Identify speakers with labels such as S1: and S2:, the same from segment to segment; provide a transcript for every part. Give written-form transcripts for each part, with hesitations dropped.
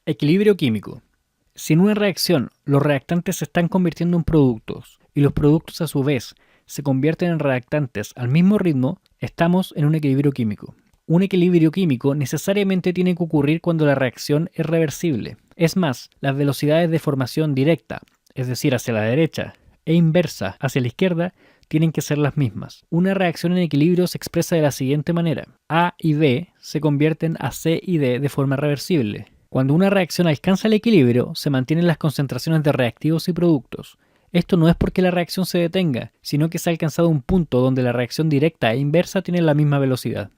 S1: Equilibrio químico. Si en una reacción los reactantes se están convirtiendo en productos y los productos a su vez se convierten en reactantes al mismo ritmo, estamos en un equilibrio químico. Un equilibrio químico necesariamente tiene que ocurrir cuando la reacción es reversible. Es más, las velocidades de formación directa, es decir, hacia la derecha, e inversa, hacia la izquierda, tienen que ser las mismas. Una reacción en equilibrio se expresa de la siguiente manera. A y B se convierten a C y D de forma reversible. Cuando una reacción alcanza el equilibrio, se mantienen las concentraciones de reactivos y productos. Esto no es porque la reacción se detenga, sino que se ha alcanzado un punto donde la reacción directa e inversa tienen la misma velocidad.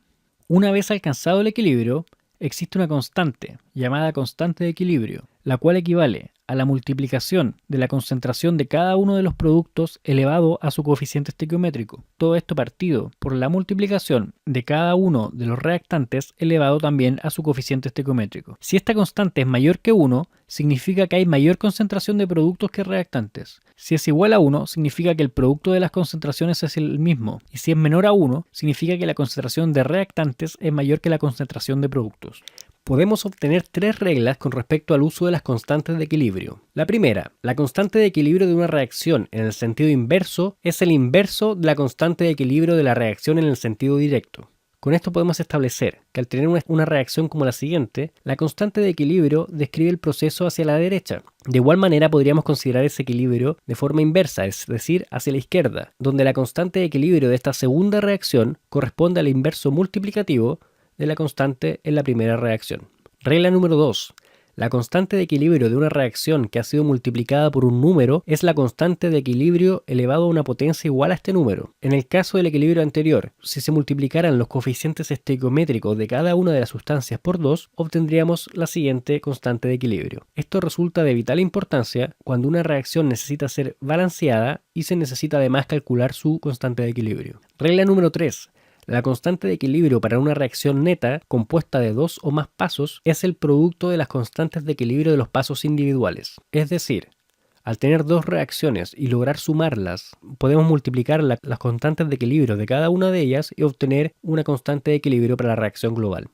S1: Una vez alcanzado el equilibrio, existe una constante, llamada constante de equilibrio, la cual equivale a la multiplicación de la concentración de cada uno de los productos elevado a su coeficiente estequiométrico. Todo esto partido por la multiplicación de cada uno de los reactantes elevado también a su coeficiente estequiométrico. Si esta constante es mayor que 1, significa que hay mayor concentración de productos que reactantes. Si es igual a 1, significa que el producto de las concentraciones es el mismo. Y si es menor a 1, significa que la concentración de reactantes es mayor que la concentración de productos. Podemos obtener tres reglas con respecto al uso de las constantes de equilibrio. La primera, la constante de equilibrio de una reacción en el sentido inverso es el inverso de la constante de equilibrio de la reacción en el sentido directo. Con esto podemos establecer que al tener una reacción como la siguiente, la constante de equilibrio describe el proceso hacia la derecha. De igual manera podríamos considerar ese equilibrio de forma inversa, es decir, hacia la izquierda, donde la constante de equilibrio de esta segunda reacción corresponde al inverso multiplicativo de la constante en la primera reacción. Regla número 2. La constante de equilibrio de una reacción que ha sido multiplicada por un número es la constante de equilibrio elevado a una potencia igual a este número. En el caso del equilibrio anterior, si se multiplicaran los coeficientes estequiométricos de cada una de las sustancias por 2, obtendríamos la siguiente constante de equilibrio. Esto resulta de vital importancia cuando una reacción necesita ser balanceada y se necesita además calcular su constante de equilibrio. Regla número 3. La constante de equilibrio para una reacción neta compuesta de dos o más pasos es el producto de las constantes de equilibrio de los pasos individuales. Es decir, al tener dos reacciones y lograr sumarlas, podemos multiplicar las constantes de equilibrio de cada una de ellas y obtener una constante de equilibrio para la reacción global.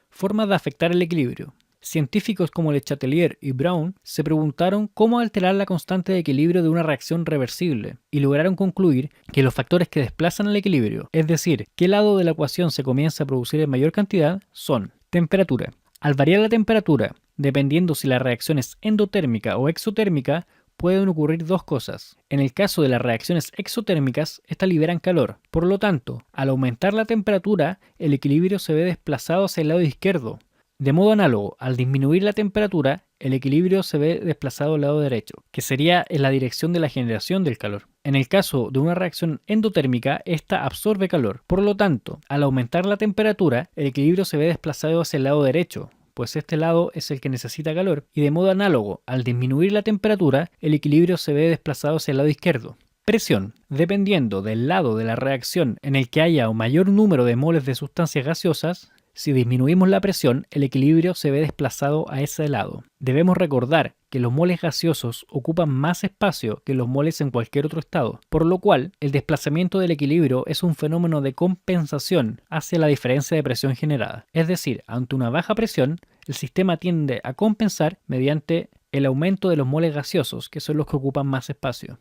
S1: Formas de afectar el equilibrio. Científicos como Le Chatelier y Brown se preguntaron cómo alterar la constante de equilibrio de una reacción reversible y lograron concluir que los factores que desplazan el equilibrio, es decir, qué lado de la ecuación se comienza a producir en mayor cantidad, son temperatura. Al variar la temperatura, dependiendo si la reacción es endotérmica o exotérmica, pueden ocurrir dos cosas. En el caso de las reacciones exotérmicas, estas liberan calor. Por lo tanto, al aumentar la temperatura, el equilibrio se ve desplazado hacia el lado izquierdo. De modo análogo, al disminuir la temperatura, el equilibrio se ve desplazado al lado derecho, que sería en la dirección de la generación del calor. En el caso de una reacción endotérmica, esta absorbe calor. Por lo tanto, al aumentar la temperatura, el equilibrio se ve desplazado hacia el lado derecho, pues este lado es el que necesita calor, y de modo análogo, al disminuir la temperatura, el equilibrio se ve desplazado hacia el lado izquierdo. Presión. Dependiendo del lado de la reacción en el que haya un mayor número de moles de sustancias gaseosas, si disminuimos la presión, el equilibrio se ve desplazado a ese lado. Debemos recordar que los moles gaseosos ocupan más espacio que los moles en cualquier otro estado, por lo cual el desplazamiento del equilibrio es un fenómeno de compensación hacia la diferencia de presión generada. Es decir, ante una baja presión, el sistema tiende a compensar mediante el aumento de los moles gaseosos, que son los que ocupan más espacio.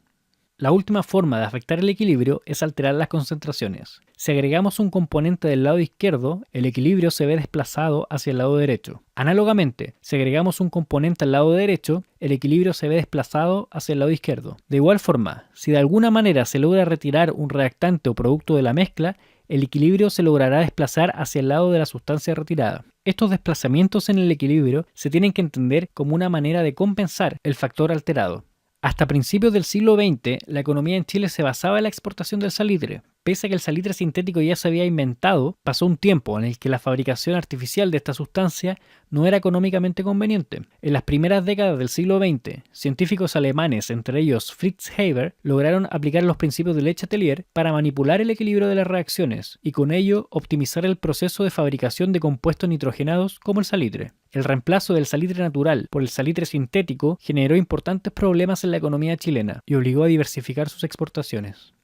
S1: La última forma de afectar el equilibrio es alterar las concentraciones. Si agregamos un componente del lado izquierdo, el equilibrio se ve desplazado hacia el lado derecho. Análogamente, si agregamos un componente al lado derecho, el equilibrio se ve desplazado hacia el lado izquierdo. De igual forma, si de alguna manera se logra retirar un reactante o producto de la mezcla, el equilibrio se logrará desplazar hacia el lado de la sustancia retirada. Estos desplazamientos en el equilibrio se tienen que entender como una manera de compensar el factor alterado. Hasta principios del siglo XX, la economía en Chile se basaba en la exportación del salitre. Pese a que el salitre sintético ya se había inventado, pasó un tiempo en el que la fabricación artificial de esta sustancia no era económicamente conveniente. En las primeras décadas del siglo XX, científicos alemanes, entre ellos Fritz Haber, lograron aplicar los principios de Le Chatelier para manipular el equilibrio de las reacciones y con ello optimizar el proceso de fabricación de compuestos nitrogenados como el salitre. El reemplazo del salitre natural por el salitre sintético generó importantes problemas en la economía chilena y obligó a diversificar sus exportaciones.